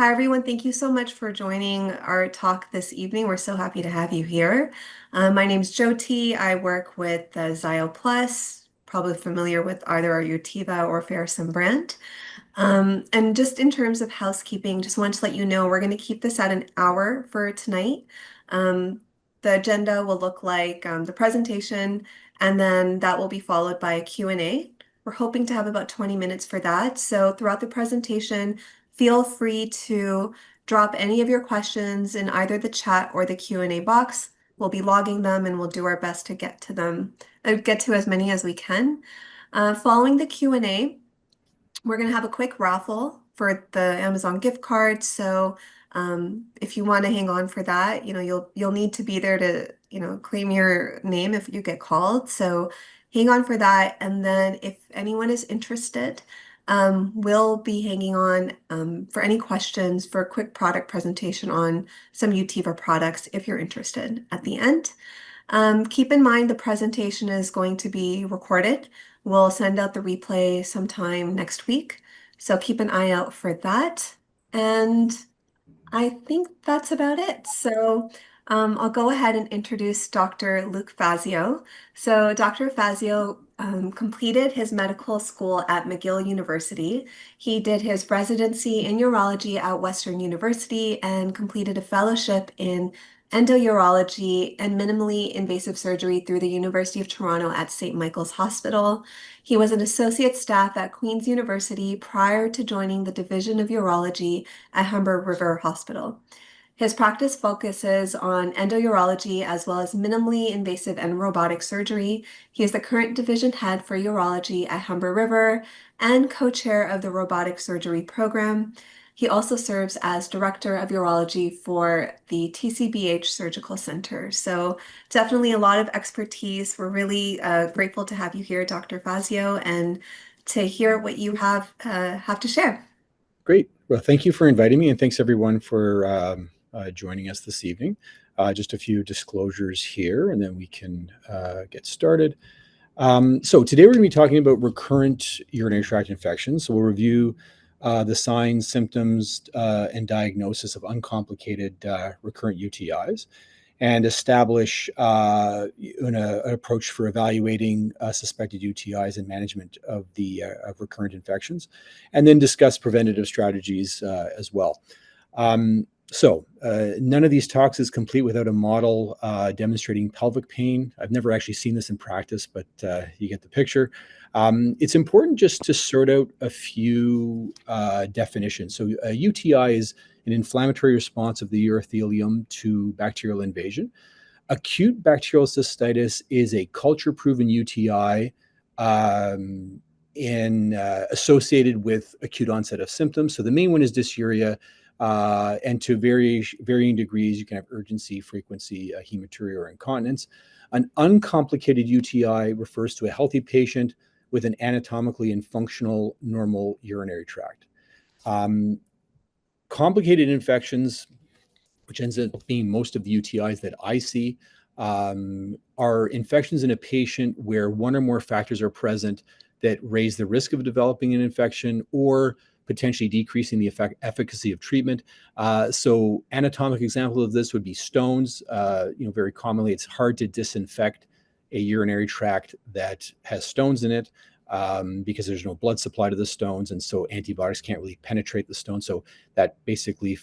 Hi, everyone. Thank you so much for joining our talk this evening. We're so happy to have you here. My name is Jyoti. I work with Zio Plus, probably familiar with either our Utiva or Ferrison brand. And just in terms of housekeeping, just wanted to let you know we're going to keep this at an hour for tonight. Um, the agenda will look like the presentation, and then that will be followed by a Q&A. We're hoping to have about 20 minutes for that. So throughout the presentation, feel free to drop any of your questions in either the chat or the Q&A box. We'll be logging them and we'll do our best to get to them, get to as many as we can. Following the Q&A, we're going to have a quick raffle for the Amazon gift card. So if you want to hang on for that, you'll need to be there to, claim your name if you get called. So hang on for that. And then if anyone is interested, we'll be hanging on for any questions for a quick product presentation on some Utiva products if you're interested at the end. Keep in mind the presentation is going to be recorded. We'll send out the replay sometime next week, so keep an eye out for that. And I think that's about it. So I'll go ahead and introduce Dr. Luke Fazio. So Dr. Fazio completed his medical school at McGill University. He did his residency in urology at Western University and completed a fellowship in endourology and minimally invasive surgery through the University of Toronto at St. Michael's Hospital. He was an associate staff at Queen's University prior to joining the Division of Urology at Humber River Hospital. His practice focuses on endourology as well as minimally invasive and robotic surgery. He is the current division head for urology at Humber River and co-chair of the robotic surgery program. He also serves as director of urology for the TCBH Surgical Center. So definitely a lot of expertise. We're really grateful to have you here, Dr. Fazio, and to hear what you have to share. Great. Well, thank you for inviting me, and thanks everyone for joining us this evening. Just a few disclosures here, and then we can get started. So today we're going to be talking about recurrent urinary tract infections. So we'll review the signs, symptoms, and diagnosis of uncomplicated recurrent UTIs, and establish an approach for evaluating suspected UTIs and management of recurrent infections, and then discuss preventative strategies as well. None of these talks is complete without a model demonstrating pelvic pain. I've never actually seen this in practice, but you get the picture. It's important just to sort out a few definitions. So a UTI is an inflammatory response of the urothelium to bacterial invasion. Acute bacterial cystitis is a culture-proven UTI associated with acute onset of symptoms. So the main one is dysuria, and to varying degrees, you can have urgency, frequency, hematuria, or incontinence. An uncomplicated UTI refers to a healthy patient with an anatomically and functional normal urinary tract. Complicated infections, which ends up being most of the UTIs that I see, are infections in a patient where one or more factors are present that raise the risk of developing an infection or potentially decreasing the efficacy of treatment. So anatomic example of this would be stones. Very commonly, it's hard to disinfect a urinary tract that has stones in it because there's no blood supply to the stones, and so antibiotics can't really penetrate the stone. So that basically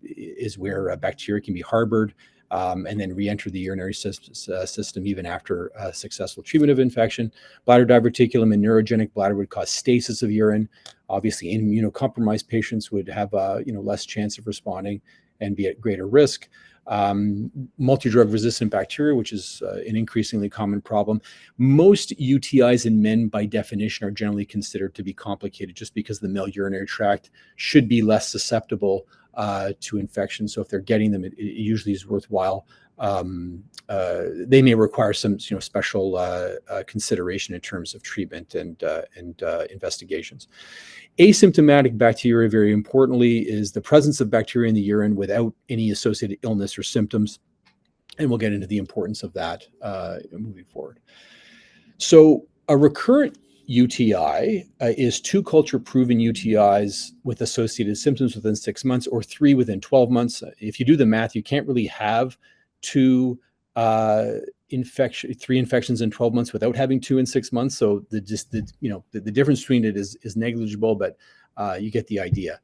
is where bacteria can be harbored and then re-enter the urinary system even after successful treatment of infection. Bladder diverticulum and neurogenic bladder would cause stasis of urine. Obviously, immunocompromised patients would have less chance of responding and be at greater risk. Multi-drug resistant bacteria, which is an increasingly common problem. Most UTIs in men, by definition, are generally considered to be complicated just because the male urinary tract should be less susceptible to infection. So if they're getting them, it usually is worthwhile. They may require some special consideration in terms of treatment and investigations. Asymptomatic bacteria, very importantly, is the presence of bacteria in the urine without any associated illness or symptoms. And we'll get into the importance of that moving forward. So a recurrent UTI is 2 culture-proven UTIs with associated symptoms within 6 months or 3 within 12 months. If you do the math, you can't really have 2 uh, 3 infections in 12 months without having 2 in 6 months. So the difference between it is negligible, but you get the idea.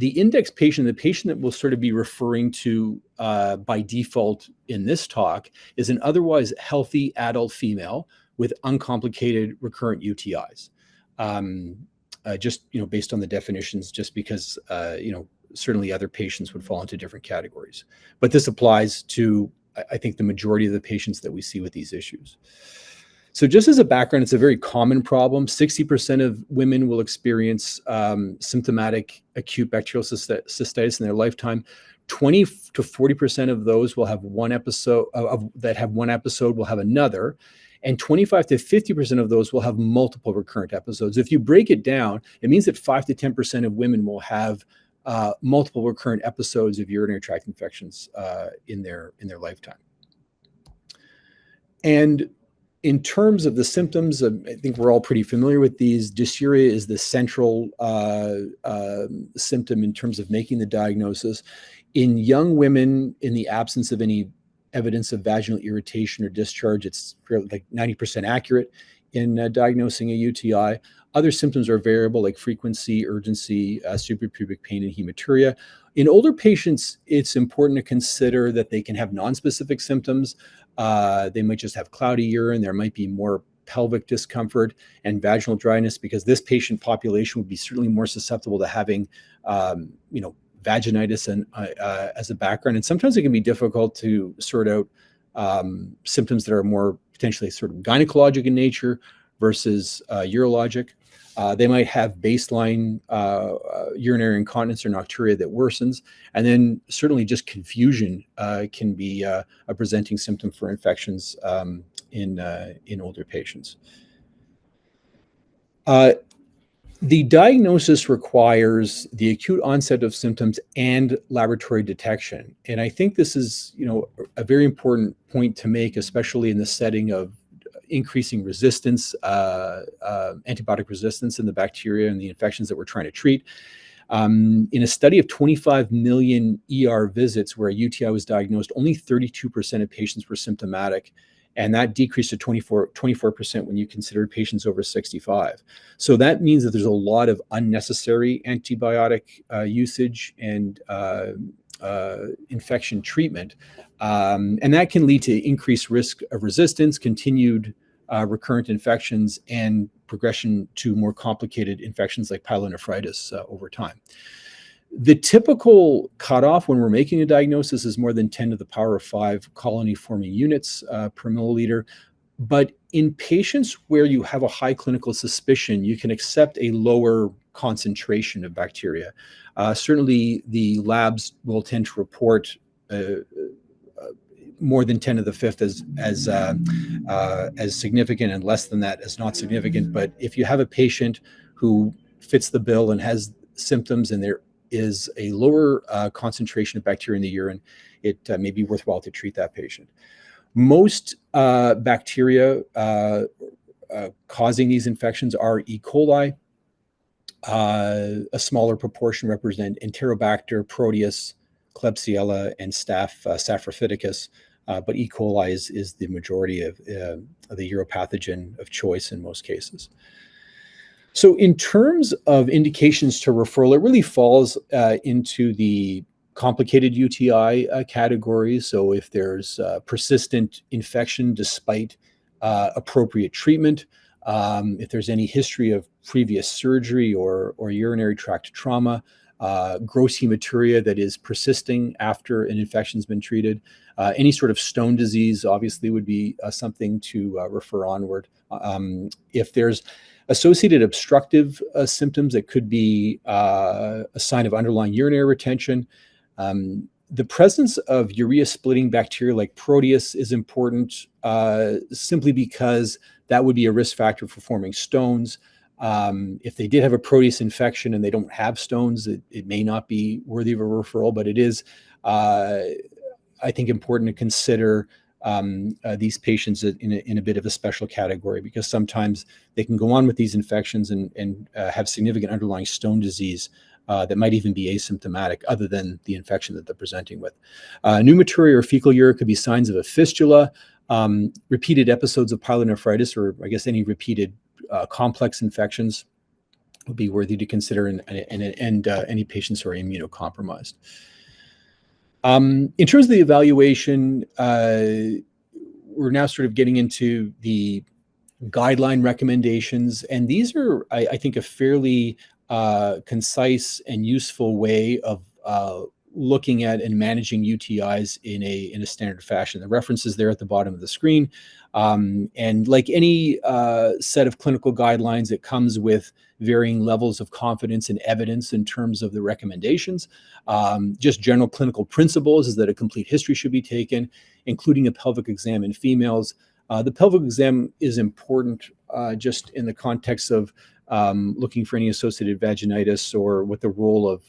The index patient, the patient that we'll sort of be referring to by default in this talk, is an otherwise healthy adult female with uncomplicated recurrent UTIs. Just based on the definitions, just because certainly other patients would fall into different categories, but this applies to, I think, the majority of the patients that we see with these issues. So just as a background, it's a very common problem. 60% of women will experience symptomatic acute bacterial cystitis in their lifetime. 20 to 40% of those will have one episode that have one episode will have another. And 25 to 50% of those will have multiple recurrent episodes. If you break it down, it means that 5 to 10% of women will have multiple recurrent episodes of urinary tract infections in their lifetime. And in terms of the symptoms, I think we're all pretty familiar with these. Dysuria is the central symptom in terms of making the diagnosis. In young women, in the absence of any evidence of vaginal irritation or discharge, it's like 90% accurate in diagnosing a UTI. Other symptoms are variable, like frequency, urgency, suprapubic pain, and hematuria. In older patients, it's important to consider that they can have nonspecific symptoms. They might just have cloudy urine. There might be more pelvic discomfort and vaginal dryness, because this patient population would be certainly more susceptible to having, vaginitis and as a background. And sometimes it can be difficult to sort out symptoms that are more potentially sort of gynecologic in nature versus urologic. They might have baseline urinary incontinence or nocturia that worsens. And then certainly just confusion can be a presenting symptom for infections in older patients. The diagnosis requires the acute onset of symptoms and laboratory detection. And I think this is, a very important point to make, especially in the setting of increasing resistance, antibiotic resistance in the bacteria and the infections that we're trying to treat. In a study of 25 million ER visits where a UTI was diagnosed, only 32% of patients were symptomatic. And that decreased to 24% when you consider patients over 65. So that means that there's a lot of unnecessary antibiotic usage and infection treatment. And that can lead to increased risk of resistance, continued recurrent infections, and progression to more complicated infections like pyelonephritis over time. The typical cutoff when we're making a diagnosis is more than 10 to the power of 5 colony-forming units per milliliter. But in patients where you have a high clinical suspicion, you can accept a lower concentration of bacteria. Certainly, the labs will tend to report more than 10 to the fifth as significant, and less than that as not significant. But if you have a patient who fits the bill and has symptoms, and there is a lower concentration of bacteria in the urine, it may be worthwhile to treat that patient. Most bacteria causing these infections are E. coli. A smaller proportion represent Enterobacter, Proteus, Klebsiella, and Staph saprophyticus. But E. coli is the majority of the uropathogen of choice in most cases. So in terms of indications to referral, it really falls into the complicated UTI category. So if there's persistent infection despite appropriate treatment, if there's any history of previous surgery or urinary tract trauma, gross hematuria that is persisting after an infection's been treated, any sort of stone disease obviously would be something to refer onward. If there's associated obstructive symptoms that could be a sign of underlying urinary retention. The presence of urea-splitting bacteria like Proteus is important simply because that would be a risk factor for forming stones. If they did have a Proteus infection and they don't have stones, it may not be worthy of a referral, but it is, I think, important to consider these patients in a bit of a special category, because sometimes they can go on with these infections and have significant underlying stone disease that might even be asymptomatic other than the infection that they're presenting with. Pneumaturia or fecal urine could be signs of a fistula. Repeated episodes of pyelonephritis, or I guess any repeated complex infections, would be worthy to consider, and any patients who are immunocompromised. In terms of the evaluation, we're now sort of getting into the guideline recommendations, and these are, I think, a fairly concise and useful way of looking at and managing UTIs in a standard fashion. The reference is there at the bottom of the screen, and like any set of clinical guidelines, it comes with varying levels of confidence and evidence in terms of the recommendations. Just general clinical principles is that a complete history should be taken, including a pelvic exam in females. The pelvic exam is important just in the context of looking for any associated vaginitis or what the role of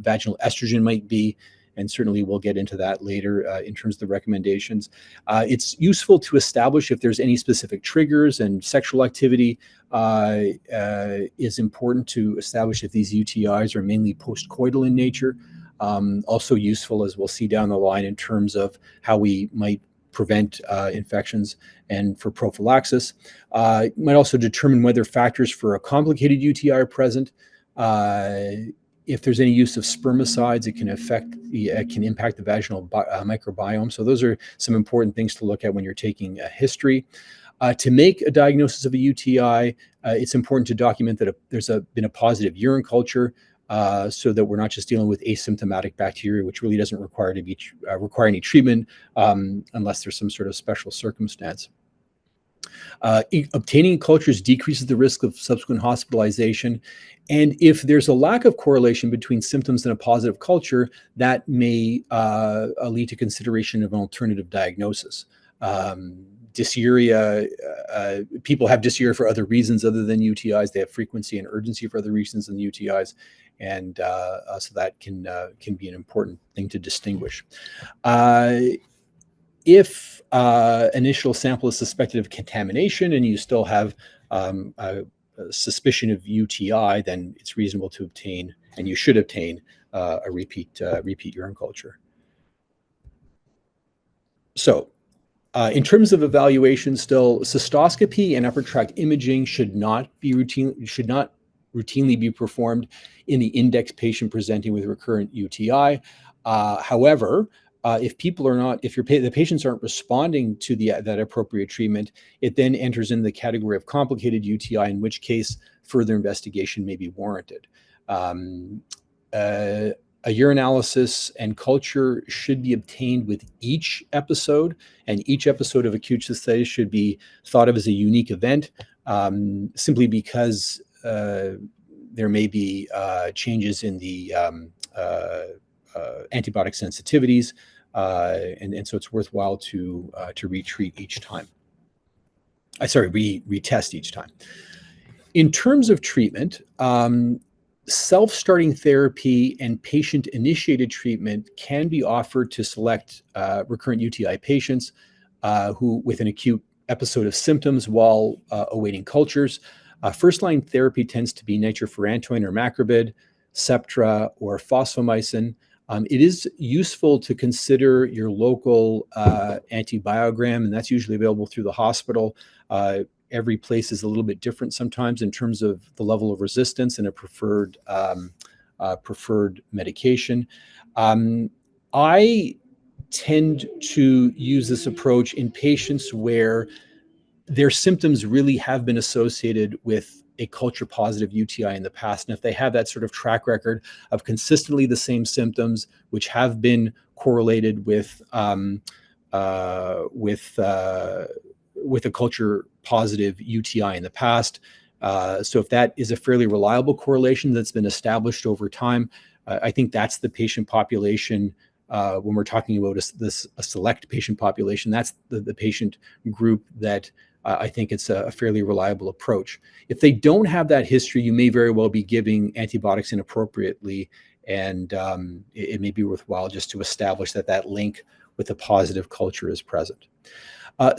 vaginal estrogen might be. And certainly we'll get into that later in terms of the recommendations. It's useful to establish if there's any specific triggers, and sexual activity is important to establish if these UTIs are mainly postcoital in nature. Also useful, as we'll see down the line, in terms of how we might prevent infections and for prophylaxis. It might also determine whether factors for a complicated UTI are present. If there's any use of spermicides, it can impact the vaginal microbiome. So those are some important things to look at when you're taking a history. To make a diagnosis of a UTI, it's important to document that there's been a positive urine culture, so that we're not just dealing with asymptomatic bacteria, which really doesn't require any treatment unless there's some sort of special circumstance. Obtaining cultures decreases the risk of subsequent hospitalization. And if there's a lack of correlation between symptoms and a positive culture, that may lead to consideration of an alternative diagnosis. Dysuria, people have dysuria for other reasons other than UTIs. They have frequency and urgency for other reasons than UTIs. And so that can be an important thing to distinguish. If initial sample is suspected of contamination and you still have a suspicion of UTI, then it's reasonable to obtain, and you should obtain, a repeat urine culture. So, in terms of evaluation, still, cystoscopy and upper tract imaging should not routinely be performed in the index patient presenting with recurrent UTI. However, if the patients aren't responding to that appropriate treatment, it then enters in the category of complicated UTI, in which case further investigation may be warranted. A urinalysis and culture should be obtained with each episode, and each episode of acute cystitis should be thought of as a unique event, simply because there may be changes in the antibiotic sensitivities, and so it's worthwhile to retreat each time. Retest each time. In terms of treatment, self-starting therapy and patient-initiated treatment can be offered to select recurrent UTI patients who with an acute episode of symptoms while awaiting cultures. First-line therapy tends to be nitrofurantoin or macrobid, Septra, or fosfomycin. It is useful to consider your local antibiogram, and that's usually available through the hospital. Every place is a little bit different sometimes in terms of the level of resistance and a preferred medication. I tend to use this approach in patients where their symptoms really have been associated with a culture positive UTI in the past. And if they have that sort of track record of consistently the same symptoms, which have been correlated with a culture positive UTI in the past. So if that is a fairly reliable correlation that's been established over time, I think that's the patient population. When we're talking about a select patient population, that's the patient group that I think it's a fairly reliable approach. If they don't have that history, you may very well be giving antibiotics inappropriately, and it may be worthwhile just to establish that link with a positive culture is present.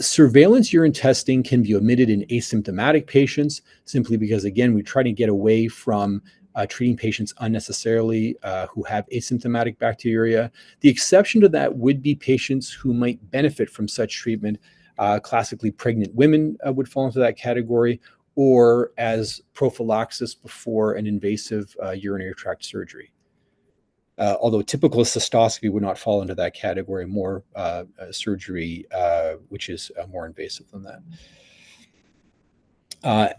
Surveillance urine testing can be omitted in asymptomatic patients simply because, again, we try to get away from treating patients unnecessarily who have asymptomatic bacteriuria. The exception to that would be patients who might benefit from such treatment. Classically, pregnant women would fall into that category, or as prophylaxis before an invasive urinary tract surgery. Although typical cystoscopy would not fall into that category, more surgery, which is more invasive than that.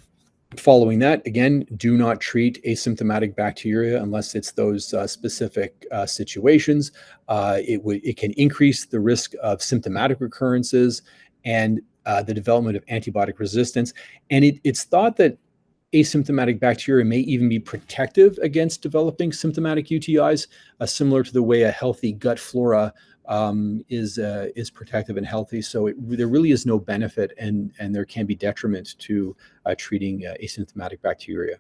Following that, again, do not treat asymptomatic bacteria unless it's those specific situations. It can increase the risk of symptomatic recurrences and the development of antibiotic resistance. And it's thought that asymptomatic bacteria may even be protective against developing symptomatic UTIs, similar to the way a healthy gut flora is protective and healthy. So there really is no benefit, and there can be detriment to treating asymptomatic bacteria.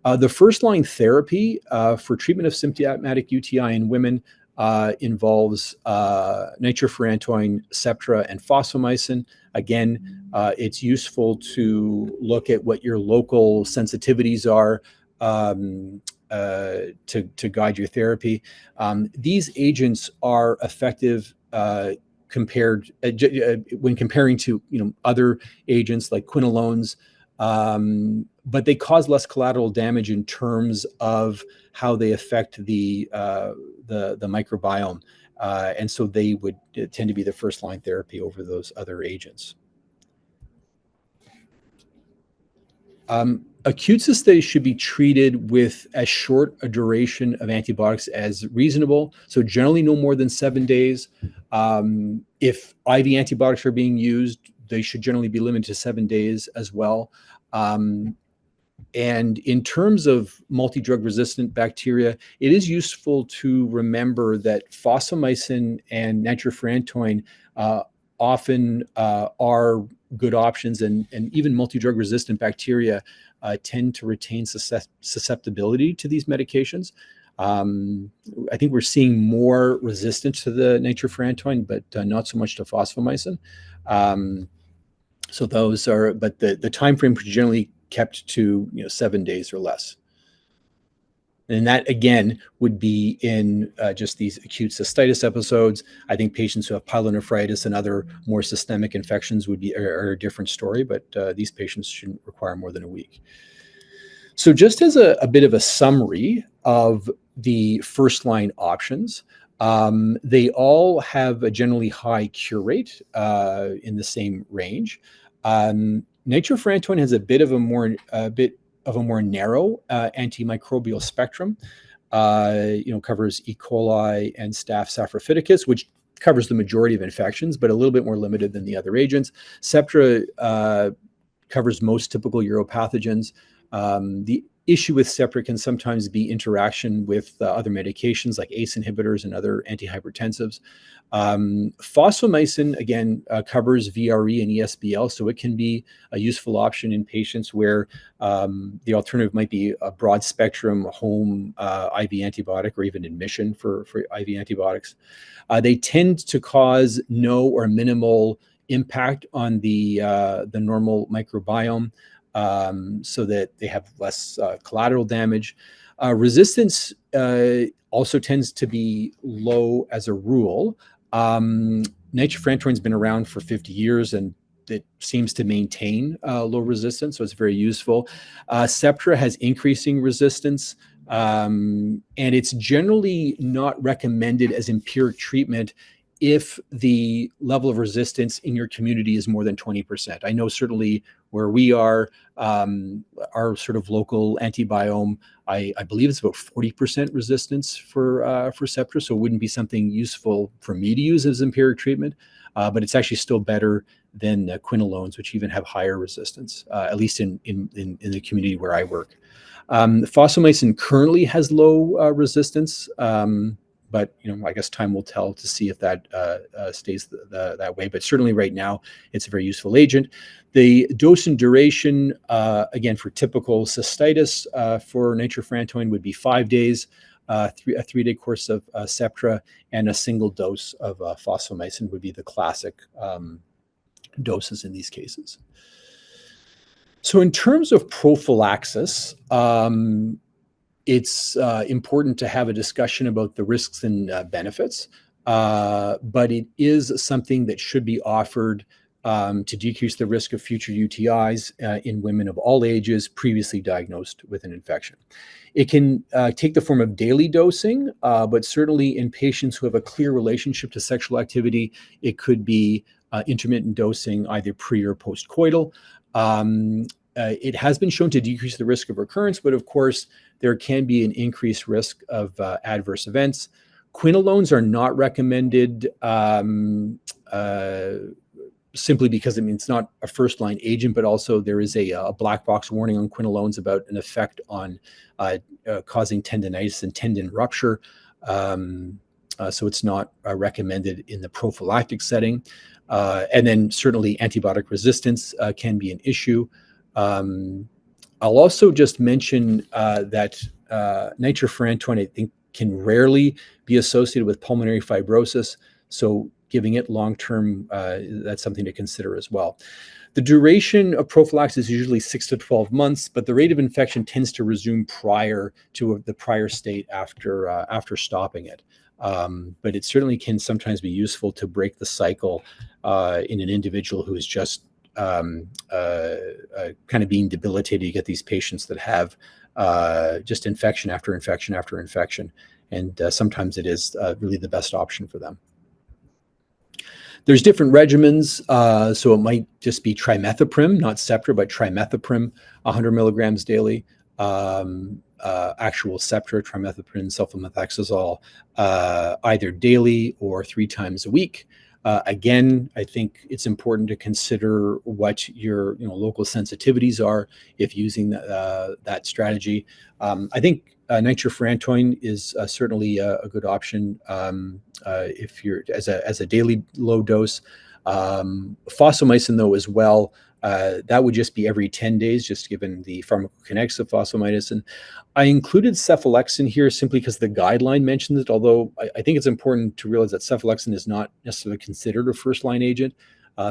The first-line therapy for treatment of symptomatic UTI in women involves nitrofurantoin, Septra, and fosfomycin. Again, it's useful to look at what your local sensitivities are to guide your therapy. These agents are effective compared when comparing to other agents like quinolones, but they cause less collateral damage in terms of how they affect the microbiome, and so they would tend to be the first line therapy over those other agents. Acute cystitis should be treated with as short a duration of antibiotics as reasonable. So generally no more than 7 days. If IV antibiotics are being used, they should generally be limited to 7 days as well. And in terms of multi-drug resistant bacteria, it is useful to remember that fosfomycin and nitrofurantoin often are good options, and even multi-drug resistant bacteria tend to retain susceptibility to these medications. I think we're seeing more resistance to the nitrofurantoin, but not so much to fosfomycin. So those are, but the time frame is generally kept to 7 days or less. And that, again, would be in just these acute cystitis episodes. I think patients who have pyelonephritis and other more systemic infections are a different story, but these patients shouldn't require more than a week. So just as a bit of a summary of the first line options, they all have a generally high cure rate in the same range. Nitrofurantoin has a bit of a more narrow antimicrobial spectrum. Covers E. coli and Staph saprophyticus, which covers the majority of infections, but a little bit more limited than the other agents. Septra covers most typical uropathogens. The issue with Septra can sometimes be interaction with other medications like ACE inhibitors and other antihypertensives. Fosfomycin, again, covers VRE and ESBL, so it can be a useful option in patients where the alternative might be a broad spectrum home IV antibiotic, or even admission for IV antibiotics. They tend to cause no or minimal impact on the normal microbiome, so that they have less collateral damage. Resistance also tends to be low as a rule. Nitrofurantoin's been around for 50 years, and it seems to maintain low resistance, so it's very useful. Septra has increasing resistance, and it's generally not recommended as empiric treatment if the level of resistance in your community is more than 20%. I know certainly where we are, our sort of local antibiome, I believe it's about 40% resistance for Septra, so it wouldn't be something useful for me to use as empiric treatment, but it's actually still better than quinolones, which even have higher resistance, at least in the community where I work. Fosfomycin currently has low resistance, but I guess time will tell to see if that stays that way. But certainly right now, it's a very useful agent. The dose and duration, again, for typical cystitis for nitrofurantoin would be 5 days. a 3-day course of Septra, and a single dose of fosfomycin would be the classic doses in these cases. So in terms of prophylaxis, it's important to have a discussion about the risks and benefits, but it is something that should be offered to decrease the risk of future UTIs in women of all ages previously diagnosed with an infection. It can take the form of daily dosing, but certainly in patients who have a clear relationship to sexual activity, it could be intermittent dosing either pre or post-coital. It has been shown to decrease the risk of recurrence, but of course, there can be an increased risk of adverse events. Quinolones are not recommended simply because it's not a first-line agent, but also there is a black box warning on quinolones about an effect on causing tendinitis and tendon rupture. So it's not recommended in the prophylactic setting. And then certainly antibiotic resistance can be an issue. I'll also just mention that nitrofurantoin, I think, can rarely be associated with pulmonary fibrosis. So giving it long-term, that's something to consider as well. The duration of prophylaxis is usually 6 to 12 months, but the rate of infection tends to resume prior to the prior state after stopping it. But it certainly can sometimes be useful to break the cycle in an individual who is just kind of being debilitated. You get these patients that have just infection after infection after infection, and sometimes it is really the best option for them. There's different regimens, so it might just be trimethoprim, not Septra, but trimethoprim, 100 milligrams daily. Actual Septra, trimethoprim, sulfamethoxazole, either daily or 3 times a week. Again, I think it's important to consider what your local sensitivities are if using that strategy. I think nitrofurantoin is certainly a good option if you're as a daily low dose. Fosfomycin, though, as well, that would just be every 10 days, just given the pharmacokinetics of fosfomycin. I included cephalexin here simply because the guideline mentions it, although I think it's important to realize that cephalexin is not necessarily considered a first-line agent.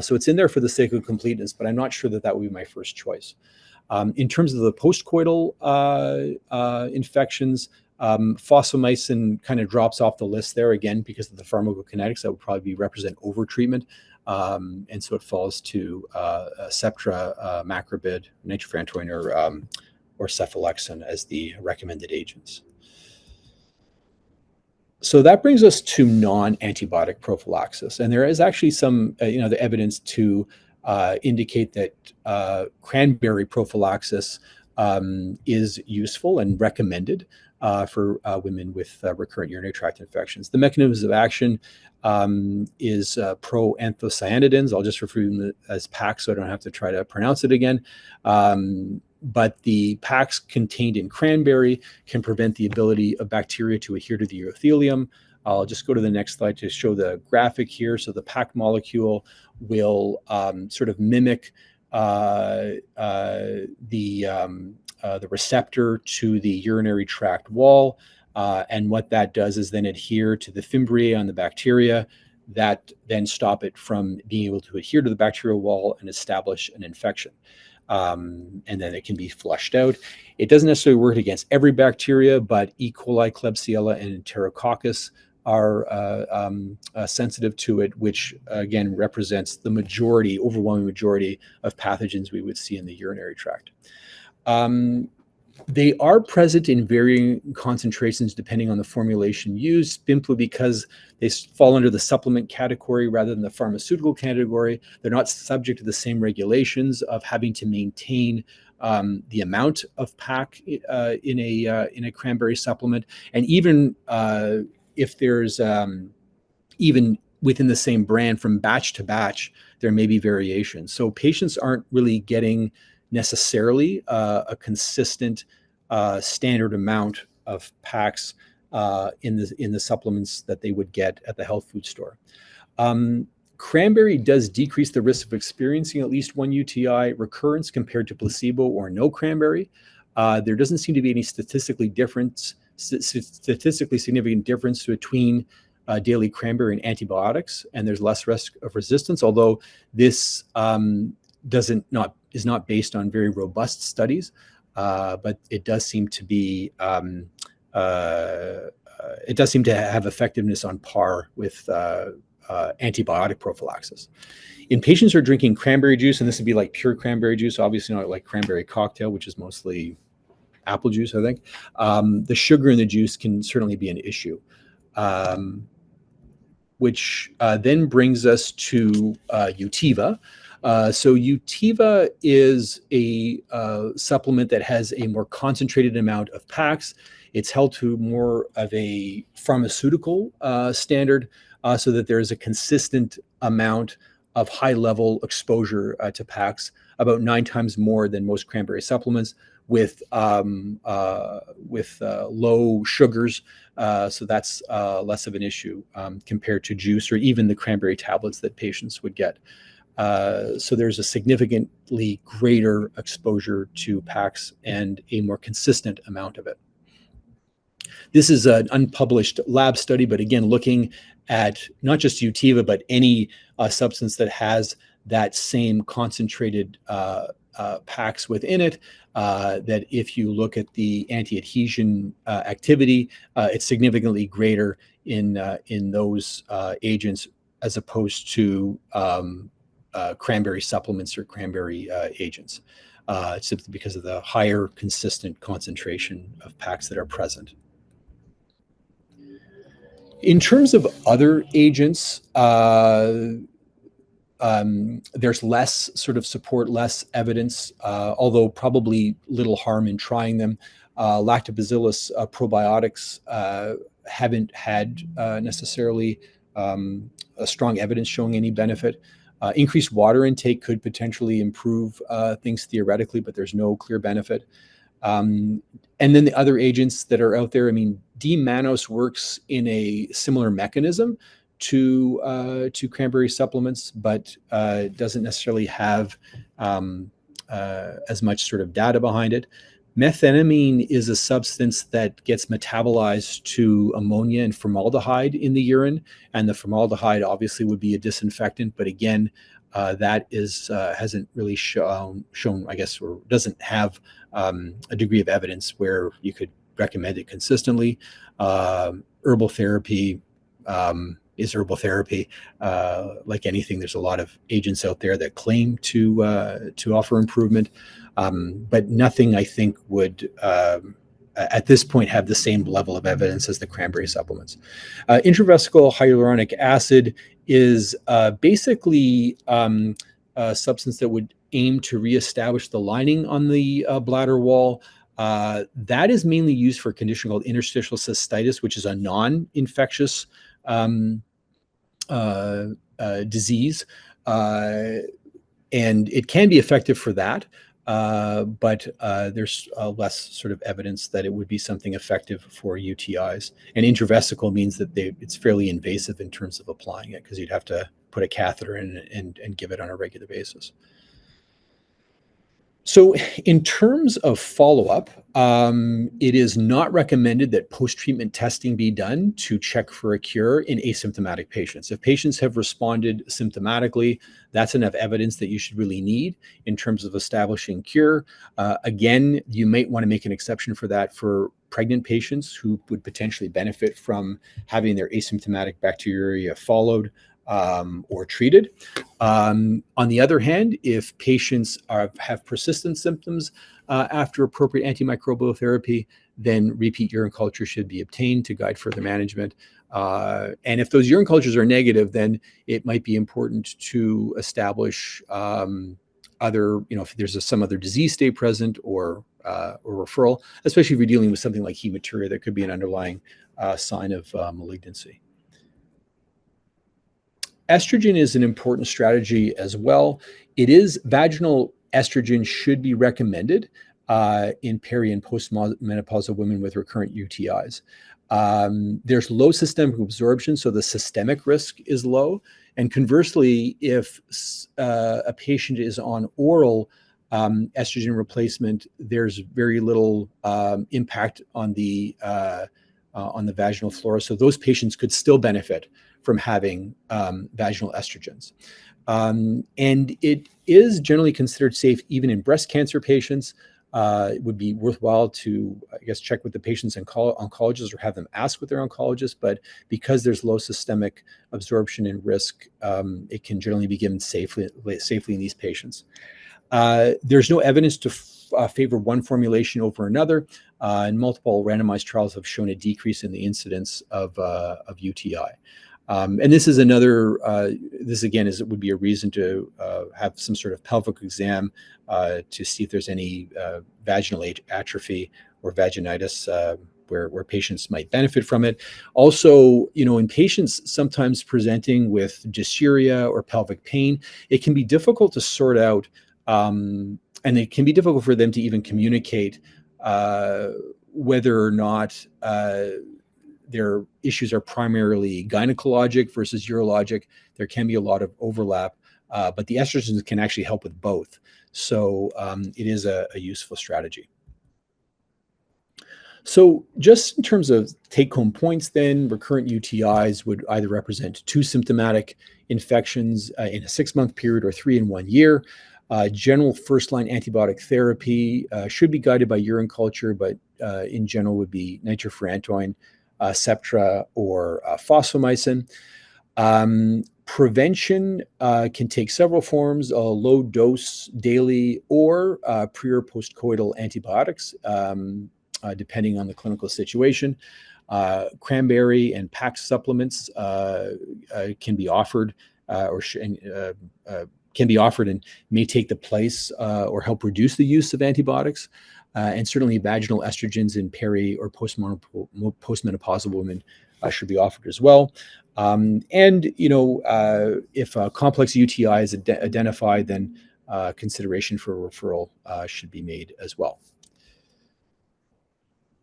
So it's in there for the sake of completeness, but I'm not sure that would be my first choice. In terms of the postcoital infections, fosfomycin kind of drops off the list there again because of the pharmacokinetics. That would probably represent overtreatment. And so it falls to Septra, macrobid, nitrofurantoin, or cephalexin as the recommended agents. So that brings us to non-antibiotic prophylaxis, and there is actually some, the evidence to indicate that cranberry prophylaxis is useful and recommended for women with recurrent urinary tract infections. The mechanism of action is proanthocyanidins. I'll just refer to them as PACs so I don't have to try to pronounce it again. But the PACs contained in cranberry can prevent the ability of bacteria to adhere to the urothelium. I'll just go to the next slide to show the graphic here. So the PAC molecule will sort of mimic the receptor to the urinary tract wall. And what that does is then adhere to the fimbriae on the bacteria that then stop it from being able to adhere to the bacterial wall and establish an infection. And then it can be flushed out. It doesn't necessarily work against every bacteria, but E. coli, Klebsiella, and Enterococcus are sensitive to it, which again represents the overwhelming majority of pathogens we would see in the urinary tract. They are present in varying concentrations depending on the formulation used, simply because they fall under the supplement category rather than the pharmaceutical category. They're not subject to the same regulations of having to maintain the amount of PAC in a cranberry supplement, and even if there's even within the same brand from batch to batch, there may be variations. So patients aren't really getting necessarily a consistent standard amount of PACs in the supplements that they would get at the health food store. Cranberry does decrease the risk of experiencing at least one UTI recurrence compared to placebo or no cranberry. There doesn't seem to be any statistically difference statistically significant difference between daily cranberry and antibiotics, and there's less risk of resistance, although this is not based on very robust studies, but it does seem to be it does seem to have effectiveness on par with antibiotic prophylaxis. In patients who are drinking cranberry juice, and this would be like pure cranberry juice, obviously not like cranberry cocktail, which is mostly apple juice, I think, the sugar in the juice can certainly be an issue. Which then brings us to Utiva. So Utiva is a supplement that has a more concentrated amount of packs. It's held to more of a pharmaceutical standard, so that there is a consistent amount of high-level exposure to packs, about 9 times more than most cranberry supplements, with low sugars. So that's less of an issue compared to juice or even the cranberry tablets that patients would get. So there's a significantly greater exposure to packs and a more consistent amount of it. This is an unpublished lab study, but again, looking at not just Utiva, but any substance that has that same concentrated packs within it, that if you look at the anti-adhesion activity, it's significantly greater in those agents as opposed to cranberry supplements or cranberry agents, simply because of the higher consistent concentration of packs that are present. In terms of other agents, there's less sort of support, less evidence, although probably little harm in trying them. Lactobacillus probiotics haven't had necessarily a strong evidence showing any benefit. Increased water intake could potentially improve things theoretically, but there's no clear benefit. And then the other agents that are out there, I mean, D-mannose works in a similar mechanism to cranberry supplements, but doesn't necessarily have as much sort of data behind it. Methenamine is a substance that gets metabolized to ammonia and formaldehyde in the urine, and the formaldehyde obviously would be a disinfectant, but again, that hasn't really shown, I guess, or doesn't have a degree of evidence where you could recommend it consistently. Herbal therapy is herbal therapy. Like anything, there's a lot of agents out there that claim to offer improvement, but nothing I think would at this point have the same level of evidence as the cranberry supplements. Intravesical hyaluronic acid is basically a substance that would aim to reestablish the lining on the bladder wall. That is mainly used for a condition called interstitial cystitis, which is a non-infectious disease, and it can be effective for that, but there's less sort of evidence that it would be something effective for UTIs. And intravesical means that it's fairly invasive in terms of applying it, because you'd have to put a catheter in and give it on a regular basis. So in terms of follow-up, it is not recommended that post-treatment testing be done to check for a cure in asymptomatic patients. If patients have responded symptomatically, that's enough evidence that you should really need in terms of establishing cure. Again, you might want to make an exception for that for pregnant patients who would potentially benefit from having their asymptomatic bacteriuria followed or treated. On the other hand, if patients have persistent symptoms after appropriate antimicrobial therapy, then repeat urine culture should be obtained to guide further management. And if those urine cultures are negative, then it might be important to establish other, if there's some other disease state present or referral, especially if you're dealing with something like hematuria that could be an underlying sign of malignancy. Estrogen is an important strategy as well. Vaginal estrogen should be recommended in peri and postmenopausal women with recurrent UTIs. There's low systemic absorption, so the systemic risk is low. And conversely, if a patient is on oral estrogen replacement, there's very little impact on the vaginal flora. So those patients could still benefit from having vaginal estrogens. And it is generally considered safe even in breast cancer patients. It would be worthwhile to, I guess, check with the patient's oncologist or have them ask with their oncologist. But because there's low systemic absorption and risk, it can generally be given safely in these patients. There's no evidence to favor one formulation over another, and multiple randomized trials have shown a decrease in the incidence of UTI. And this is another, this again would be a reason to have some sort of pelvic exam to see if there's any vaginal atrophy or vaginitis where patients might benefit from it. Also, in patients sometimes presenting with dysuria or pelvic pain, it can be difficult to sort out, and it can be difficult for them to even communicate whether or not their issues are primarily gynecologic versus urologic. There can be a lot of overlap, but the estrogens can actually help with both. So it is a useful strategy. So just in terms of take-home points then, recurrent UTIs would either represent 2 symptomatic infections in a 6-month period or 3 in 1 year. General first-line antibiotic therapy should be guided by urine culture, but in general would be nitrofurantoin, Septra, or fosfomycin. Prevention can take several forms: low dose daily or pre or post-coital antibiotics, depending on the clinical situation. Cranberry and PAX supplements can be offered and may take the place or help reduce the use of antibiotics. And certainly vaginal estrogens in peri or postmenopausal women should be offered as well. And if a complex UTI is identified, then consideration for a referral should be made as well.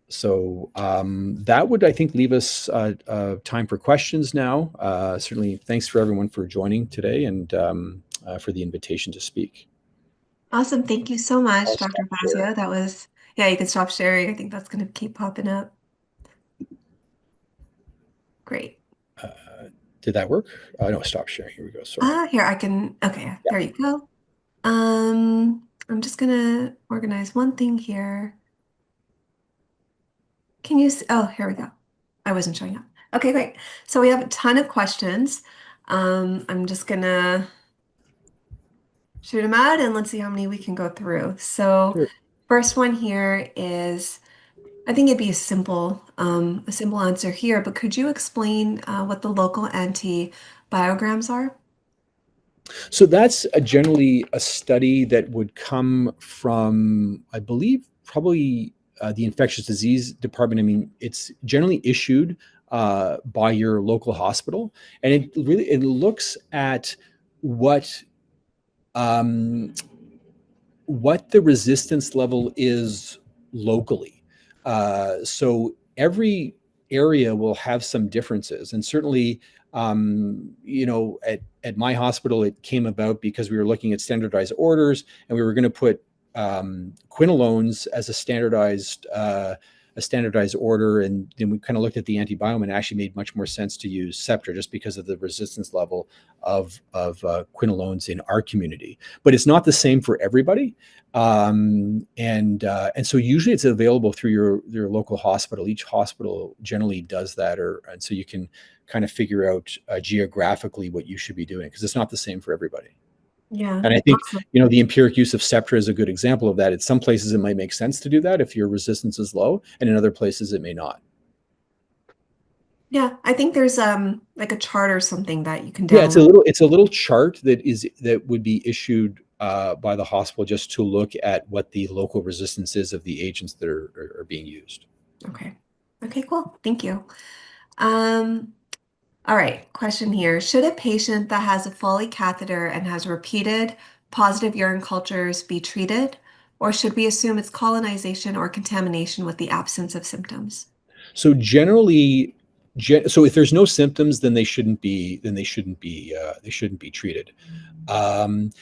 So that would, I think, leave us time for questions now. Certainly, thanks for everyone for joining today and for the invitation to speak. Awesome. Thank you so much, I'll Dr. stop Fazio. sharing. That was, yeah, you can stop sharing. I think that's going to keep popping up. Great. Did that work? No, stop sharing. Here we go. Sorry. Here I can, okay, Yeah. there you go. I'm just gonna organize one thing here. Can you, oh, here we go. I wasn't showing up. Okay, great. So we have a ton of questions. I'm just gonna shoot them out and let's see how many we can go through. So Sure. first one here is, I think it'd be a simple answer here, but could you explain what the local anti-biograms are? So that's generally a study that would come from, I believe, probably the infectious disease department. I mean, it's generally issued by your local hospital, and it looks at what um, what the resistance level is locally. So every area will have some differences, and certainly, at my hospital, it came about because we were looking at standardized orders, and we were going to put quinolones as a standardized order, and then we kind of looked at the antibiome, and it actually made much more sense to use Septra just because of the resistance level of quinolones in our community. But it's not the same for everybody. And so usually it's available through your local hospital. Each hospital generally does that, and so you can kind of figure out geographically what you should be doing, because it's not the same for everybody. Yeah, And I think, awesome. the empiric use of Septra is a good example of that. In some places, it might make sense to do that if your resistance is low, and in other places, it may not. Yeah, I think there's like a chart or something that you can Yeah, download. it's a little chart that would be issued by the hospital just to look at what the local resistance is of the agents that are being used. Okay. Okay, cool. Thank you. Um, all right, question here. Should a patient that has a Foley catheter and has repeated positive urine cultures be treated, or should we assume it's colonization or contamination with the absence of symptoms? So generally, so if there's no symptoms, then they shouldn't be treated. Um,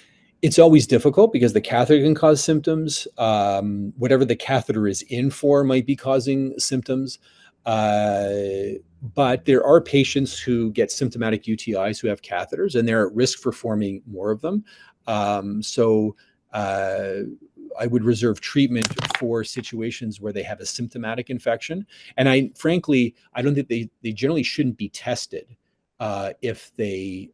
It's always difficult because the catheter can cause symptoms. Whatever the catheter is in for might be causing symptoms. But there are patients who get symptomatic UTIs who have catheters, and they're at risk for forming more of them. So I would reserve treatment for situations where they have a symptomatic infection. And frankly, I don't think they generally shouldn't be tested if they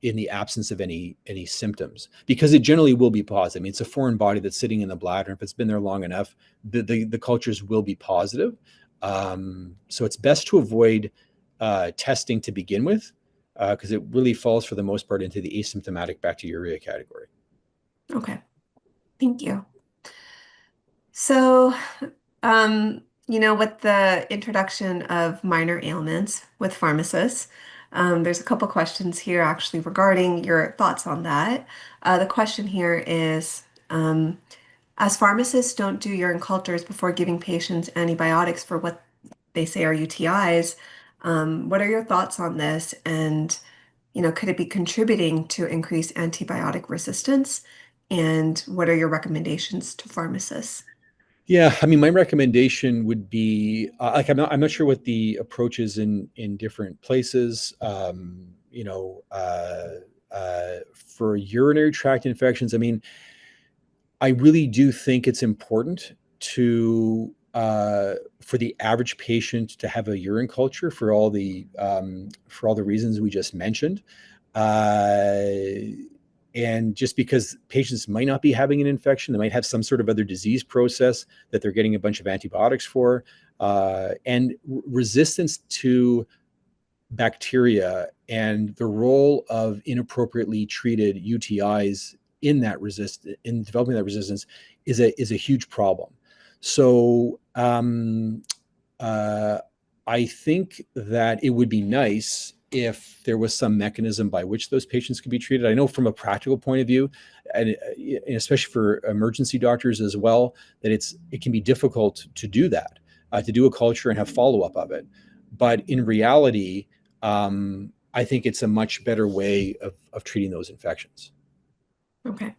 in the absence of any symptoms, because it generally will be positive. I mean, it's a foreign body that's sitting in the bladder. If it's been there long enough, the cultures will be positive. So it's best to avoid testing to begin with, because it really falls for the most part into the asymptomatic bacteriuria category. Okay, thank you. So, with the introduction of minor ailments with pharmacists, there's a couple questions here actually regarding your thoughts on that. The question here is, as pharmacists don't do urine cultures before giving patients antibiotics for what they say are UTIs, what are your thoughts on this? And, could it be contributing to increased antibiotic resistance? And what are your recommendations to pharmacists? Yeah, I mean, my recommendation would be like I'm not sure what the approach is in different places. For urinary tract infections, I mean, I really do think it's important to for the average patient to have a urine culture for all the reasons we just mentioned. Uh, and just because patients might not be having an infection, they might have some sort of other disease process that they're getting a bunch of antibiotics for, and resistance to bacteria and the role of inappropriately treated UTIs in developing that resistance is a huge problem. So uh, I think that it would be nice if there was some mechanism by which those patients could be treated. I know from a practical point of view, and especially for emergency doctors as well, that it can be difficult to do that, to do a culture and have follow up of it. But in reality, I think it's a much better way of treating those infections. Okay.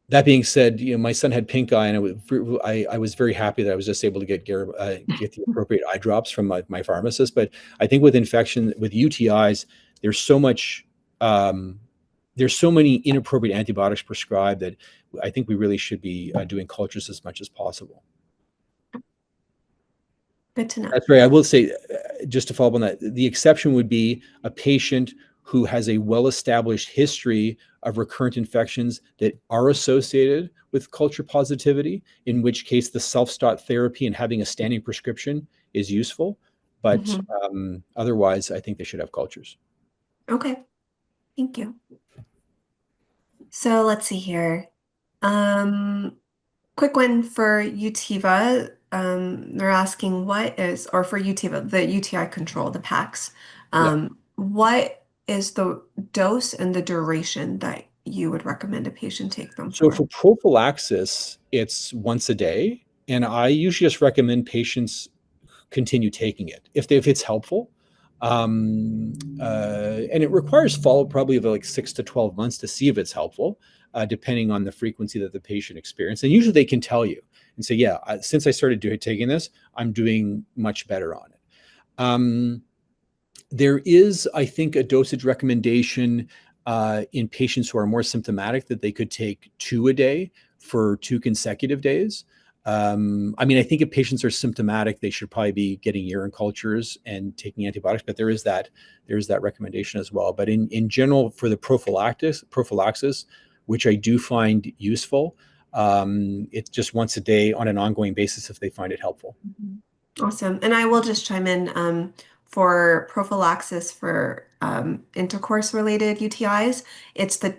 That being said, my son had pink eye, and I was very happy that I was just able to get the appropriate eye drops from my pharmacist. But I think with UTIs, there's so much there's so many inappropriate antibiotics prescribed that I think we really should be doing cultures as much as possible. Good to know. That's right. I will say, just to follow up on that, the exception would be a patient who has a well-established history of recurrent infections that are associated with culture positivity, in which case the self-start therapy and having a standing prescription is useful. But Mhm. otherwise, I think they should have cultures. Okay, thank you. So let's see here. Um, Quick one for Utiva. They're asking or for Utiva, the UTI control, the PACs. Yeah. What is the dose and the duration that you would recommend a patient take them So for? for prophylaxis, it's once a day, and I usually just recommend patients continue taking it if it's helpful. And it requires follow probably of like 6 to 12 months to see if it's helpful, depending on the frequency that the patient experienced. And usually they can tell you and say, yeah, since I started taking this, I'm doing much better on it. Um, there is, I think, a dosage recommendation in patients who are more symptomatic that they could take 2 a day for 2 consecutive days. I mean, I think if patients are symptomatic, they should probably be getting urine cultures and taking antibiotics, but there's that recommendation as well. But in general, for the prophylaxis, which I do find useful, it's just once a day on an ongoing basis if they find it helpful. Mhm. Awesome. And I will just chime in for prophylaxis for intercourse related UTIs. It's the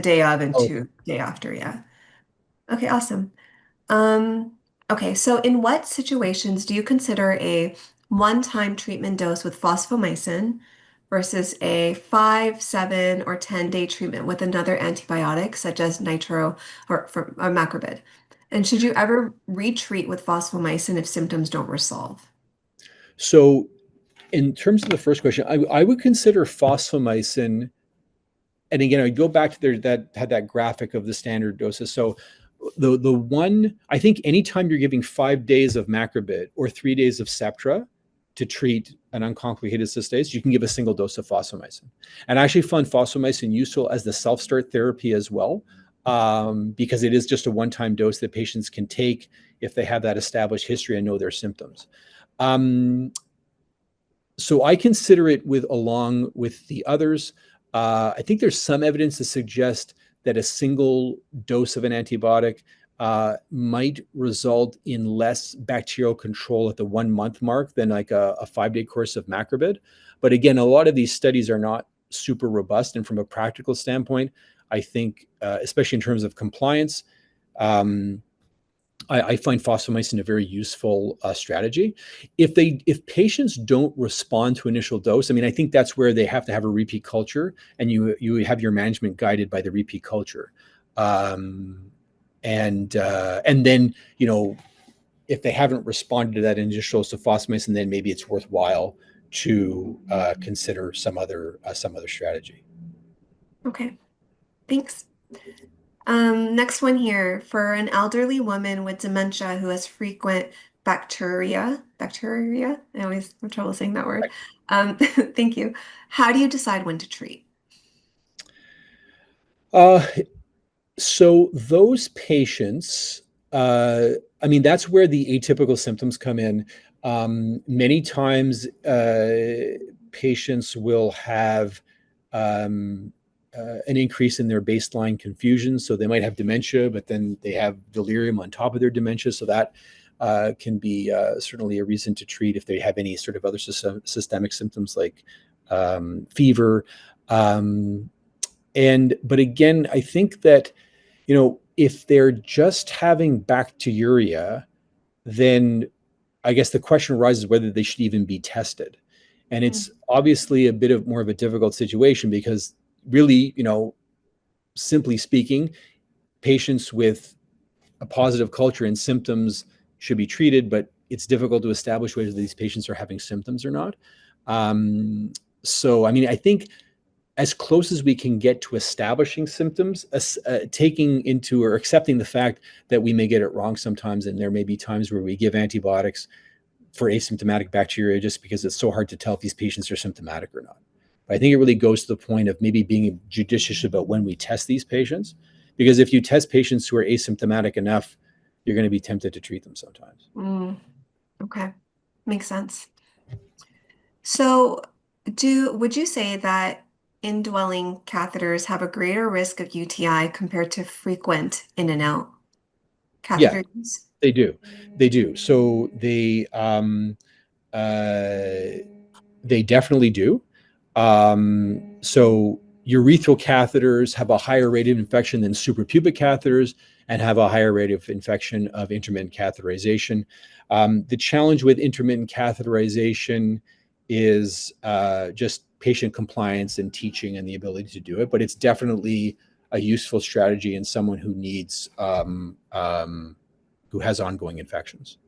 day of and Oh, two day after. Yeah. Okay, awesome. Um, okay, so in what situations do you consider a one-time treatment dose with fosfomycin versus a 5, 7, or 10-day treatment with another antibiotic such as or macrobid? And should you ever retreat with fosfomycin if symptoms don't resolve? so in terms of the first question, I would consider fosfomycin and again, I go back to there that had that graphic of the standard doses. So the one, I think anytime you're giving 5 days of macrobid or 3 days of Septra to treat an uncomplicated cystitis, you can give a single dose of fosfomycin. And I actually find fosfomycin useful as the self-start therapy as well, because it is just a one-time dose that patients can take if they have that established history and know their symptoms. Um, so I consider it with along with the others. I think there's some evidence to suggest that a single dose of an antibiotic might result in less bacterial control at the 1 month mark than like a 5 day course of macrobid. But again, a lot of these studies are not super robust. And from a practical standpoint, I think, especially in terms of compliance, um, I find fosfomycin a very useful strategy. If patients don't respond to initial dose, I mean, I think that's where they have to have a repeat culture, and you have your management guided by the repeat culture, and then if they haven't responded to that initial dose of fosfomycin, then maybe it's worthwhile to consider some other strategy. Okay, thanks. Next one here for an elderly woman with dementia who has frequent bacteria. I always have trouble saying that word. Thank you. How do you decide when to treat? Uh, So those patients, I mean, that's where the atypical symptoms come in. Many times, patients will have an increase in their baseline confusion. So they might have dementia, but then they have delirium on top of their dementia. So that can be certainly a reason to treat if they have any sort of other systemic symptoms like fever. Um, but again, I think that if they're just having bacteriuria, then I guess the question arises whether they should even be tested. And Mm. it's obviously a bit of more of a difficult situation because really, simply speaking, patients with a positive culture and symptoms should be treated, but it's difficult to establish whether these patients are having symptoms or not. Um, so, I mean, I think as close as we can get to establishing symptoms, taking into or accepting the fact that we may get it wrong sometimes, and there may be times where we give antibiotics for asymptomatic bacteria just because it's so hard to tell if these patients are symptomatic or not. But I think it really goes to the point of maybe being judicious about when we test these patients, because if you test patients who are asymptomatic enough, you're going to be tempted to treat them sometimes. Mm, okay, makes sense. So, would you say that indwelling catheters have a greater risk of UTI compared to frequent in and out Yeah, catheter use? they do. They do. So uh, they definitely do. So urethral catheters have a higher rate of infection than suprapubic catheters and have a higher rate of infection of intermittent catheterization. The challenge with intermittent catheterization is just patient compliance and teaching and the ability to do it, but it's definitely a useful strategy in someone who needs who has ongoing infections.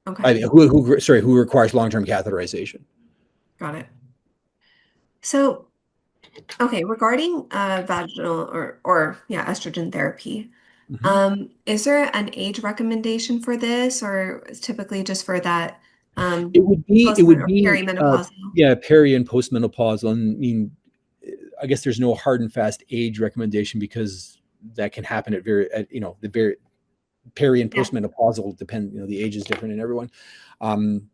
I Okay, mean, who requires long-term catheterization. got it. So, okay, regarding vaginal or yeah, estrogen therapy, Mhm. is there an age recommendation for this, or typically just for that It would be it post would or be perimenopausal? yeah, peri and postmenopausal. And I mean, I guess there's no hard and fast age recommendation because that can happen the very peri and Yeah. postmenopausal depend. The age is different in everyone. Um,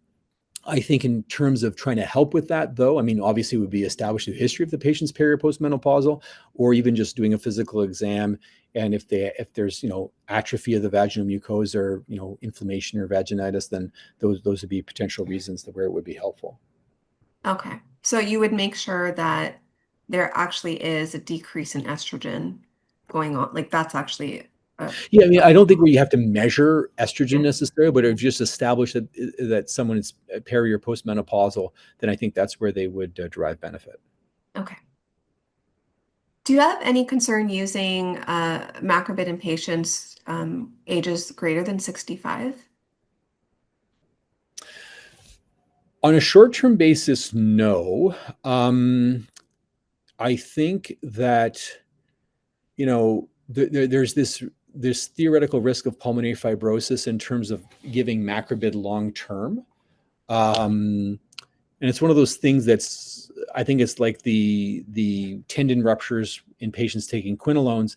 I think in terms of trying to help with that, though, I mean, obviously, it would be establishing the history of the patient's peri or postmenopausal, or even just doing a physical exam. And if there's atrophy of the vaginal mucosa or inflammation or vaginitis, then those would be potential reasons that where it would be helpful. Okay. So you would make sure that there actually is a decrease in estrogen going on. Like that's actually Yeah, I mean, a I don't think where you have to measure estrogen yeah. necessarily, but if just establish that someone is peri or postmenopausal, then I think that's where they would derive benefit. Okay. Do you have any concern using macrobid in patients ages greater than 65? On a short-term basis, no. I think that, there's this theoretical risk of pulmonary fibrosis in terms of giving macrobid long term. Um, and it's one of those things that's, I think it's like the tendon ruptures in patients taking quinolones.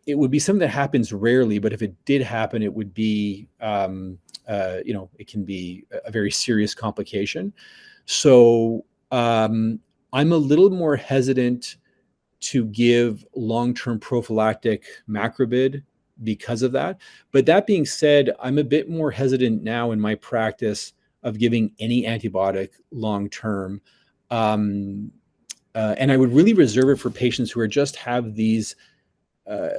It would be something that happens rarely, but if it did happen, it would be, it can be a very serious complication. So I'm a little more hesitant to give long-term prophylactic macrobid because of that. But that being said, I'm a bit more hesitant now in my practice of giving any antibiotic long-term. Um, and I would really reserve it for patients who are just have these, uh,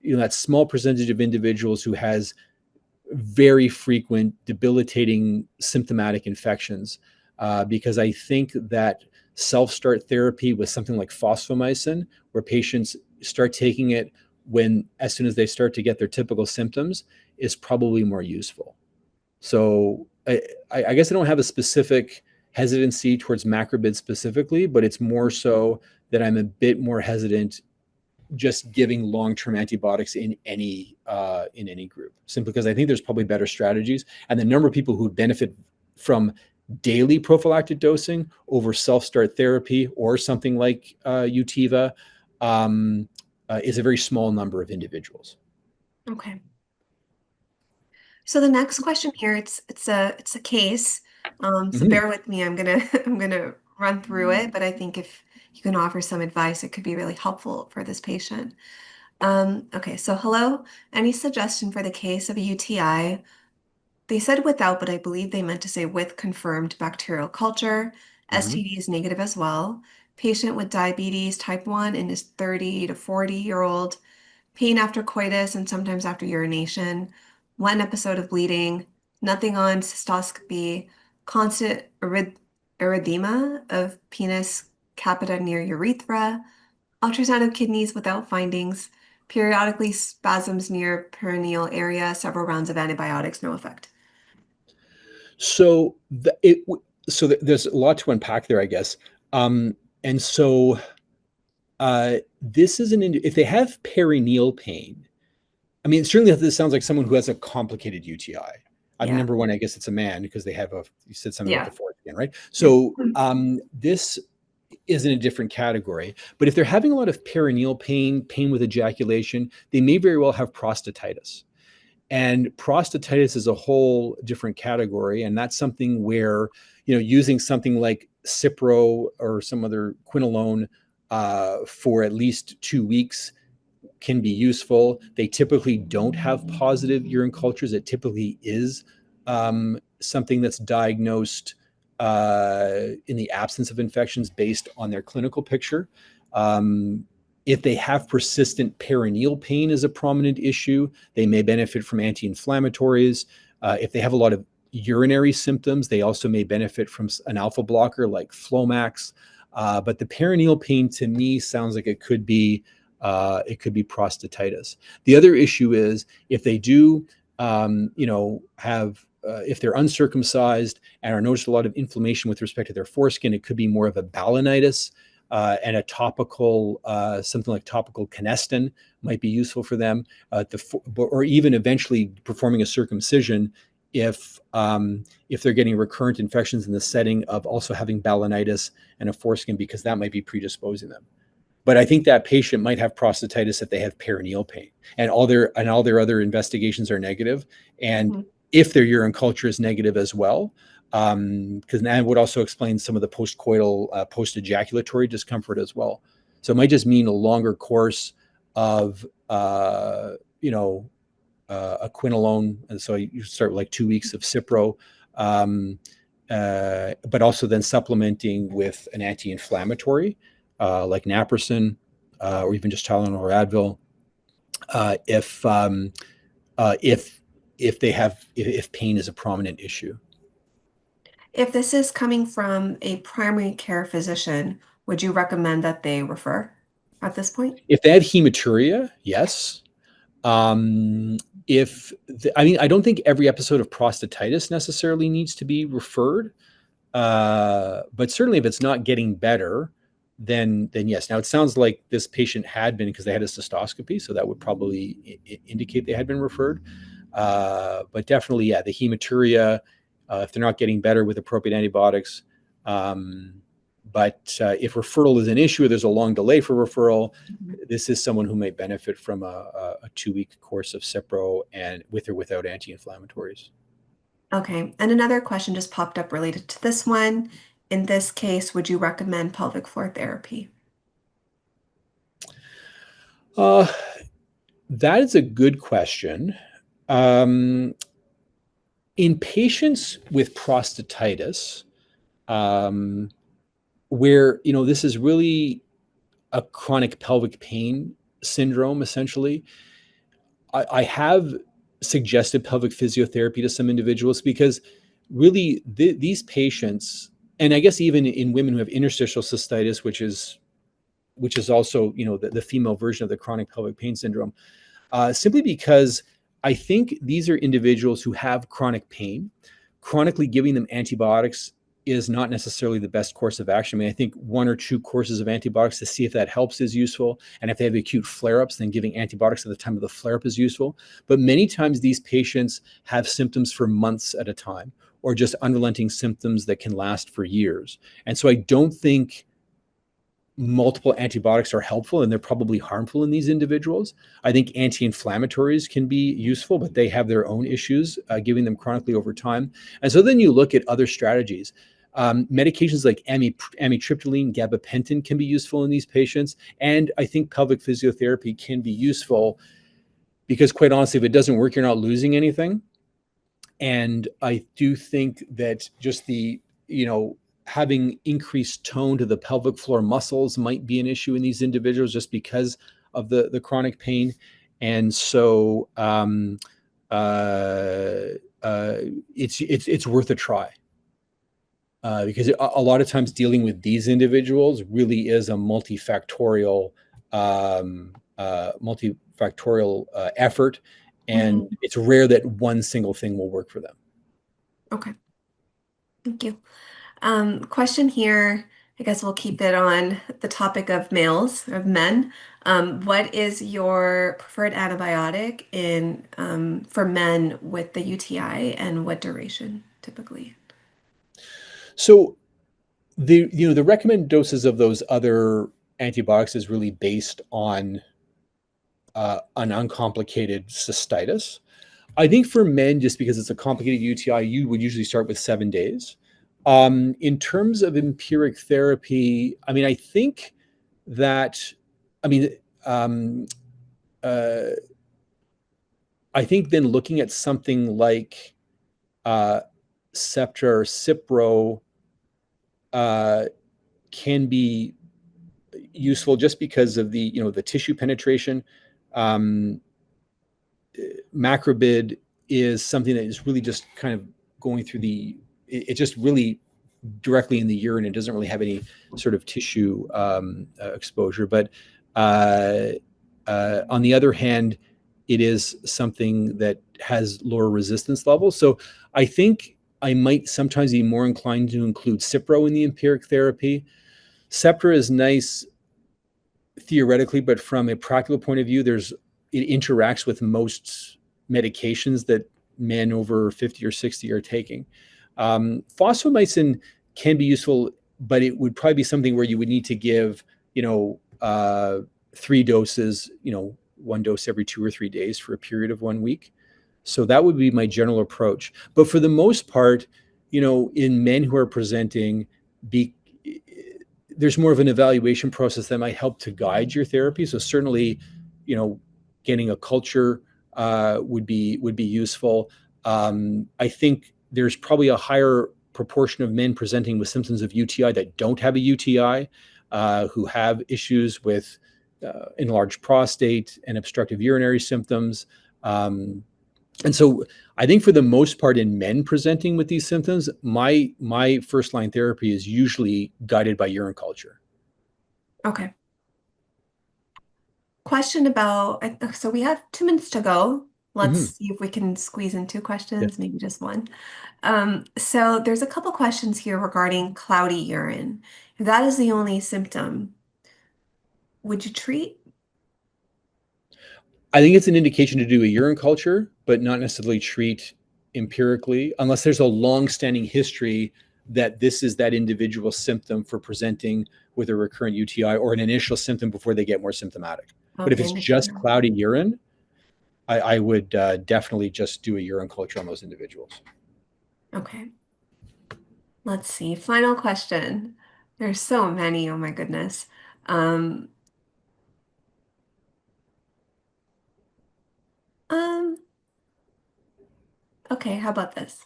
that small percentage of individuals who has very frequent debilitating symptomatic infections, because I think that self-start therapy with something like phosphomycin, where patients start taking it when as soon as they start to get their typical symptoms, is probably more useful. So I guess I don't have a specific hesitancy towards macrobid specifically, but it's more so that I'm a bit more hesitant just giving long-term antibiotics in any group, simply because I think there's probably better strategies, and the number of people who benefit from daily prophylactic dosing over self-start therapy or something like Utiva is a very small number of individuals. Okay. So the next question here, it's a case. So Mm-hmm. bear with me. I'm gonna I'm gonna run through it, but I think if you can offer some advice, it could be really helpful for this patient. Okay, so hello. Any suggestion for the case of a UTI? They said without, but I believe they meant to say with confirmed bacterial culture. Mm-hmm. STD is negative as well. Patient with diabetes type 1 and is 30 to 40-year-old. Pain after coitus and sometimes after urination. One episode of bleeding. Nothing on cystoscopy. Constant erythema of penis capita near urethra. Ultrasound of kidneys without findings. Periodically spasms near perineal area. Several rounds of antibiotics, no effect. So there's a lot to unpack there, I guess. And so this is if they have perineal pain. I mean, certainly this sounds like someone who has a complicated UTI. I mean, Yeah. number one, I guess it's a man because you said something about Yeah. the foreskin, right? Yeah. So this is in a different category. But if they're having a lot of perineal pain, pain with ejaculation, they may very well have prostatitis. And prostatitis is a whole different category. And that's something where, using something like Cipro or some other quinolone for at least 2 weeks can be useful. They typically don't have positive urine cultures. It typically is something that's diagnosed in the absence of infections based on their clinical picture. If they have persistent perineal pain as a prominent issue, they may benefit from anti-inflammatories. If they have a lot of urinary symptoms, they also may benefit from an alpha blocker like Flomax. But the perineal pain to me sounds like it could be prostatitis. The other issue is if they do, have if they're uncircumcised and are noticed a lot of inflammation with respect to their foreskin, it could be more of a balanitis. And a topical, something like topical canestin might be useful for them, or even eventually performing a circumcision if they're getting recurrent infections in the setting of also having balanitis and a foreskin, because that might be predisposing them. But I think that patient might have prostatitis if they have perineal pain, and all their other investigations are negative. And Mhm. if their urine culture is negative as well, because that would also explain some of the postcoital, post-ejaculatory discomfort as well. So it might just mean a longer course of, a quinolone. And so you start with like 2 weeks of Cipro, but also then supplementing with an anti-inflammatory like naproxen, or even just Tylenol or Advil, uh, if um, if pain is a prominent issue. If this is coming from a primary care physician, would you recommend that they refer at this point? If they have hematuria, yes. Um, if I mean, I don't think every episode of prostatitis necessarily needs to be referred, but certainly if it's not getting better, then yes. Now it sounds like this patient had been, because they had a cystoscopy, so that would probably indicate they had been referred. But definitely, yeah, the hematuria, if they're not getting better with appropriate antibiotics. Um, but if referral is an issue, there's a long delay for referral. Mhm. This is someone who may benefit from a 2-week course of Cipro and with or without anti-inflammatories. Okay, and another question just popped up related to this one. In this case, would you recommend pelvic floor therapy? Uh, that is a good question. Um, in patients with prostatitis, um, where this is really a chronic pelvic pain syndrome, essentially, I have suggested pelvic physiotherapy to some individuals because really these patients, and I guess even in women who have interstitial cystitis, which is also the female version of the chronic pelvic pain syndrome, simply because I think these are individuals who have chronic pain. Chronically giving them antibiotics is not necessarily the best course of action. I mean, I think 1 or 2 courses of antibiotics to see if that helps is useful. And if they have acute flare ups, then giving antibiotics at the time of the flare up is useful. But many times these patients have symptoms for months at a time, or just unrelenting symptoms that can last for years. And so I don't think multiple antibiotics are helpful, and they're probably harmful in these individuals. I think anti-inflammatories can be useful, but they have their own issues, giving them chronically over time. And so then you look at other strategies. Medications like amitriptyline, gabapentin can be useful in these patients. And I think pelvic physiotherapy can be useful because, quite honestly, if it doesn't work, you're not losing anything. And I do think that just having increased tone to the pelvic floor muscles might be an issue in these individuals just because of the chronic pain. And so uh, uh, it's worth a try. Because a lot of times dealing with these individuals really is a multifactorial effort, and Mhm. it's rare that one single thing will work for them. Okay, thank you. Question here, I guess we'll keep it on the topic of males, of men. What is your preferred antibiotic in for men with the UTI and what duration typically? So the recommended doses of those other antibiotics is really based on an uncomplicated cystitis. I think for men, just because it's a complicated UTI, you would usually start with 7 days. In terms of empiric therapy, I mean, I think that, I mean, um, uh, I think then looking at something like uh, Septra or Cipro uh, can be useful just because of the tissue penetration. Um, Macrobid is something that is really just kind of going through it just really directly in the urine. It doesn't really have any sort of tissue exposure. But uh, on the other hand, it is something that has lower resistance levels. So I think I might sometimes be more inclined to include Cipro in the empiric therapy. Septra is nice theoretically, but from a practical point of view, it interacts with most medications that men over 50 or 60 are taking. Phosphomycin can be useful, but it would probably be something where you would need to give, 3 doses, 1 dose every 2 or 3 days for a period of 1 week. So that would be my general approach. But for the most part, in men who are presenting, be there's more of an evaluation process that might help to guide your therapy. So certainly, getting a culture would be useful. I think there's probably a higher proportion of men presenting with symptoms of UTI that don't have a UTI, who have issues with enlarged prostate and obstructive urinary symptoms. And so I think for the most part in men presenting with these symptoms, my first line therapy is usually guided by urine culture. Okay. Question about, so we have 2 minutes to go. Let's Mm-hmm. see if we can squeeze in two Yeah. questions, maybe just one. So there's a couple questions here regarding cloudy urine. If that is the only symptom, would you treat? I think it's an indication to do a urine culture, but not necessarily treat empirically, unless there's a long-standing history that this is that individual symptom for presenting with a recurrent UTI or an initial symptom before they get more symptomatic. But if Okay, it's initial just urine. cloudy urine, I would definitely just do a urine culture on those individuals. Okay, let's see. Final question. There's so many, oh my goodness. Um, um, okay, how about this?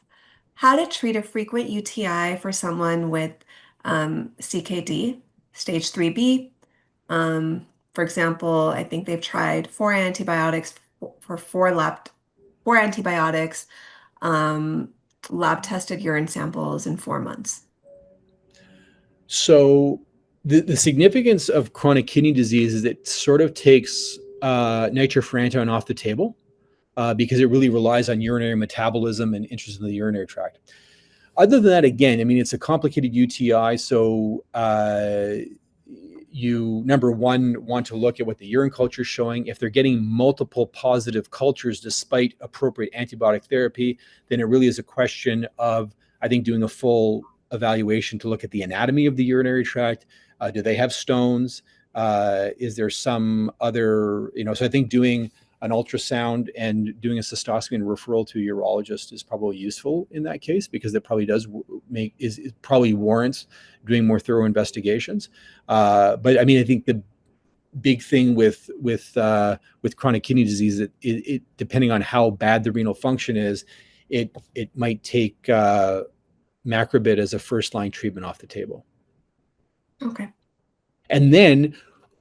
How to treat a frequent UTI for someone with CKD, stage 3B. For example, I think they've tried four antibiotics, um, lab tested urine samples in 4 months. So the significance of chronic kidney disease is it sort of takes nitrofurantoin off the table because it really relies on urinary metabolism and interest in the urinary tract. Other than that, again, I mean, it's a complicated UTI. So you, number one, want to look at what the urine culture is showing. If they're getting multiple positive cultures despite appropriate antibiotic therapy, then it really is a question of, I think, doing a full evaluation to look at the anatomy of the urinary tract. Do they have stones? Is there some other, so I think doing an ultrasound and doing a cystoscopy and referral to a urologist is probably useful in that case because it probably does make is probably warrants doing more thorough investigations. But I mean, I think the big thing with chronic kidney disease, it depending on how bad the renal function is, it might take macrobid as a first line treatment off the table. Okay. And then,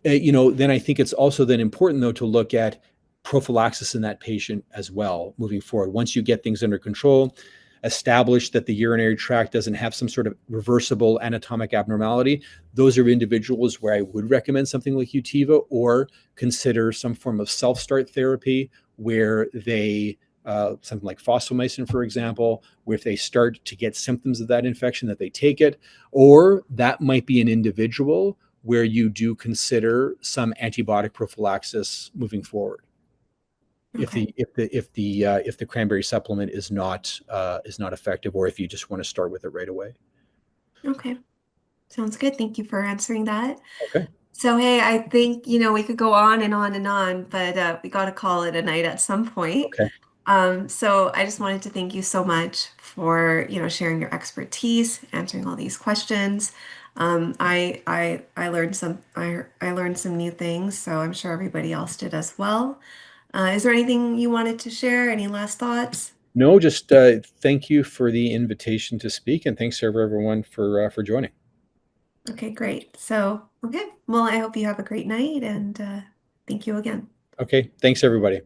then I think it's also then important though to look at prophylaxis in that patient as well moving forward. Once you get things under control, establish that the urinary tract doesn't have some sort of reversible anatomic abnormality, those are individuals where I would recommend something like Utiva or consider some form of self-start therapy where they something like fosfomycin, for example, where if they start to get symptoms of that infection, that they take it, or that might be an individual where you do consider some antibiotic prophylaxis moving forward Okay. if the cranberry supplement is not effective, or if you just want to start with it right away. Okay. Sounds good. Thank you for answering that. Okay. So, hey, I think, we could go on and on and on, but we got to call it a night at some point. Okay. So I just wanted to thank you so much for, sharing your expertise, answering all these questions. I learned I learned some new things, so I'm sure everybody else did as well. Is there anything you wanted to share? Any last thoughts? No, just thank you for the invitation to speak, and thanks to everyone for joining. Okay, great. So, okay. Well, I hope you have a great night and thank you again. Okay. Thanks, everybody.